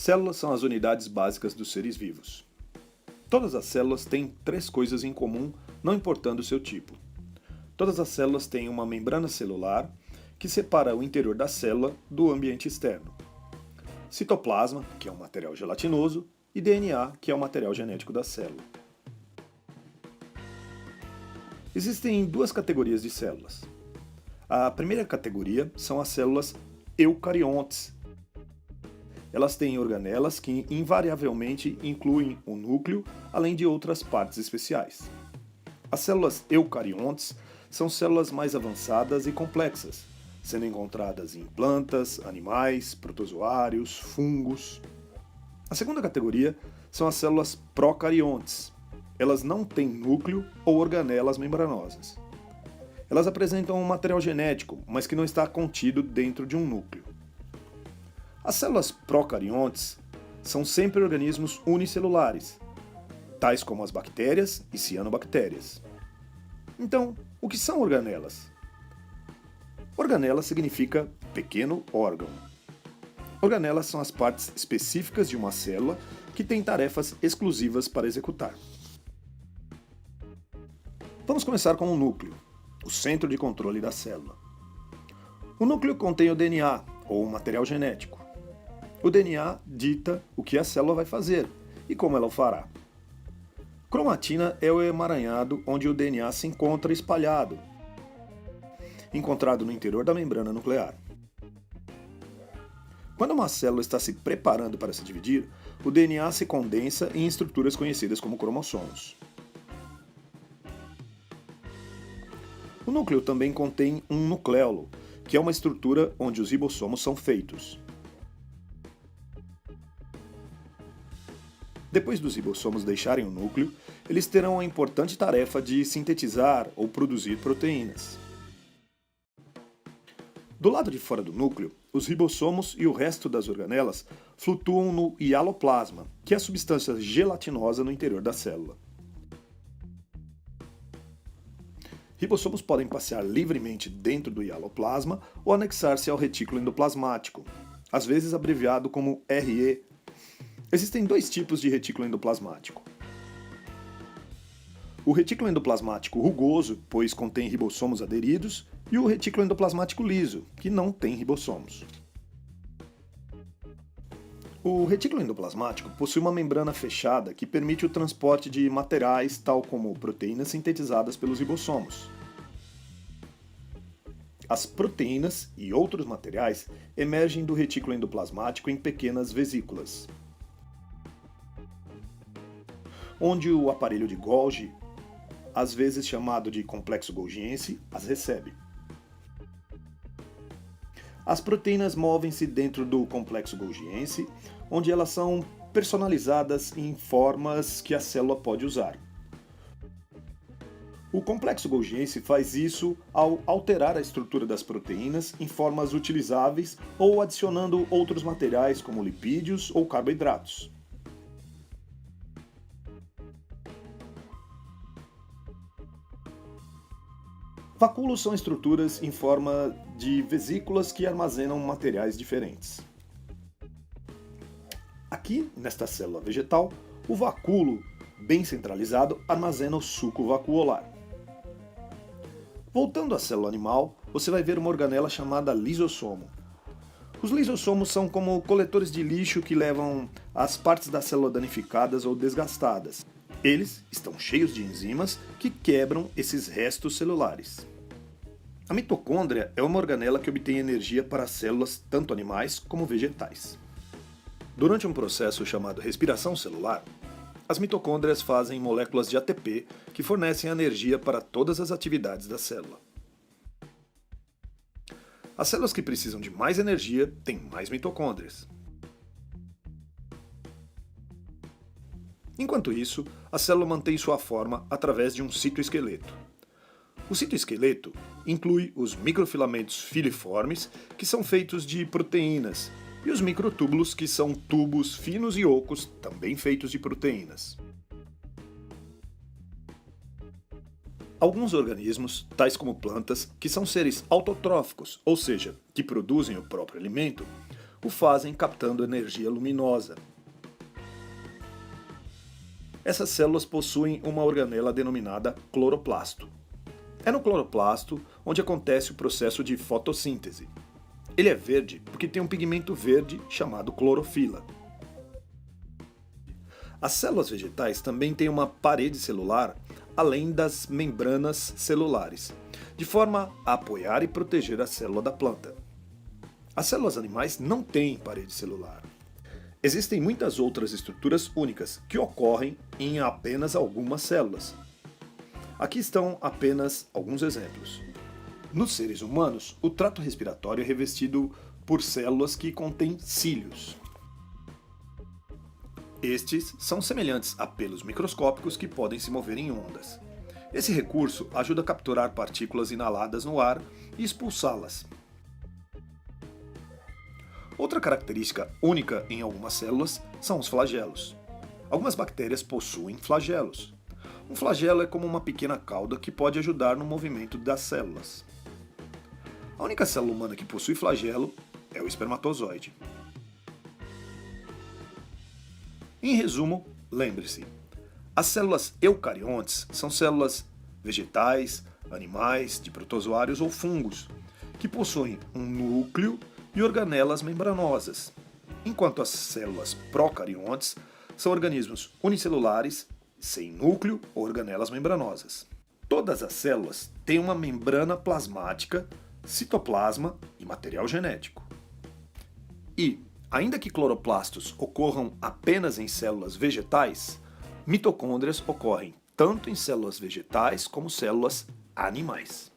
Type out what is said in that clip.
Células são as unidades básicas dos seres vivos. Todas as células têm três coisas em comum, não importando o seu tipo. Todas as células têm uma membrana celular que separa o interior da célula do ambiente externo. Citoplasma, que é um material gelatinoso, e DNA, que é o material genético da célula. Existem duas categorias de células. A primeira categoria são as células eucariontes. Elas têm organelas que invariavelmente incluem o núcleo, além de outras partes especiais. As células eucariontes são células mais avançadas e complexas, sendo encontradas em plantas, animais, protozoários, fungos. A segunda categoria são as células procariontes. Elas não têm núcleo ou organelas membranosas. Elas apresentam um material genético, mas que não está contido dentro de um núcleo. As células procariontes são sempre organismos unicelulares, tais como as bactérias e cianobactérias. Então, o que são organelas? Organela significa pequeno órgão. Organelas são as partes específicas de uma célula que têm tarefas exclusivas para executar. Vamos começar com o núcleo, o centro de controle da célula. O núcleo contém o DNA, ou material genético. O DNA dita o que a célula vai fazer e como ela o fará. Cromatina é o emaranhado onde o DNA se encontra espalhado, encontrado no interior da membrana nuclear. Quando uma célula está se preparando para se dividir, o DNA se condensa em estruturas conhecidas como cromossomos. O núcleo também contém um nucleolo, que é uma estrutura onde os ribossomos são feitos. Depois dos ribossomos deixarem o núcleo, eles terão a importante tarefa de sintetizar ou produzir proteínas. Do lado de fora do núcleo, os ribossomos e o resto das organelas flutuam no hialoplasma, que é a substância gelatinosa no interior da célula. Ribossomos podem passear livremente dentro do hialoplasma ou anexar-se ao retículo endoplasmático, às vezes abreviado como RE. Existem dois tipos de retículo endoplasmático. O retículo endoplasmático rugoso, pois contém ribossomos aderidos, e o retículo endoplasmático liso, que não tem ribossomos. O retículo endoplasmático possui uma membrana fechada que permite o transporte de materiais tal como proteínas sintetizadas pelos ribossomos. As proteínas e outros materiais emergem do retículo endoplasmático em pequenas vesículas, onde o aparelho de Golgi, às vezes chamado de complexo golgiense, as recebe. As proteínas movem-se dentro do complexo golgiense, onde elas são personalizadas em formas que a célula pode usar. O complexo golgiense faz isso ao alterar a estrutura das proteínas em formas utilizáveis ou adicionando outros materiais como lipídios ou carboidratos. Vacúolos são estruturas em forma de vesículas que armazenam materiais diferentes. Aqui, nesta célula vegetal, o vacúolo, bem centralizado, armazena o suco vacuolar. Voltando à célula animal, você vai ver uma organela chamada lisossomo. Os lisossomos são como coletores de lixo que levam as partes da célula danificadas ou desgastadas. Eles estão cheios de enzimas que quebram esses restos celulares. A mitocôndria é uma organela que obtém energia para células tanto animais como vegetais. Durante um processo chamado respiração celular, as mitocôndrias fazem moléculas de ATP que fornecem energia para todas as atividades da célula. As células que precisam de mais energia têm mais mitocôndrias. Enquanto isso, a célula mantém sua forma através de um citoesqueleto. O citoesqueleto inclui os microfilamentos filiformes, que são feitos de proteínas, e os microtúbulos, que são tubos finos e ocos, também feitos de proteínas. Alguns organismos, tais como plantas, que são seres autotróficos, ou seja, que produzem o próprio alimento, o fazem captando energia luminosa. Essas células possuem uma organela denominada cloroplasto. É no cloroplasto onde acontece o processo de fotossíntese. Ele é verde porque tem um pigmento verde chamado clorofila. As células vegetais também têm uma parede celular além das membranas celulares, de forma a apoiar e proteger a célula da planta. As células animais não têm parede celular. Existem muitas outras estruturas únicas que ocorrem em apenas algumas células. Aqui estão apenas alguns exemplos. Nos seres humanos, o trato respiratório é revestido por células que contêm cílios. Estes são semelhantes a pelos microscópicos que podem se mover em ondas. Esse recurso ajuda a capturar partículas inaladas no ar e expulsá-las. Outra característica única em algumas células são os flagelos. Algumas bactérias possuem flagelos. Um flagelo é como uma pequena cauda que pode ajudar no movimento das células. A única célula humana que possui flagelo é o espermatozoide. Em resumo, lembre-se, as células eucariontes são células vegetais, animais, de protozoários ou fungos, que possuem um núcleo e organelas membranosas, enquanto as células procariontes são organismos unicelulares, sem núcleo ou organelas membranosas. Todas as células têm uma membrana plasmática, citoplasma e material genético. E, ainda que cloroplastos ocorram apenas em células vegetais, mitocôndrias ocorrem tanto em células vegetais como células animais.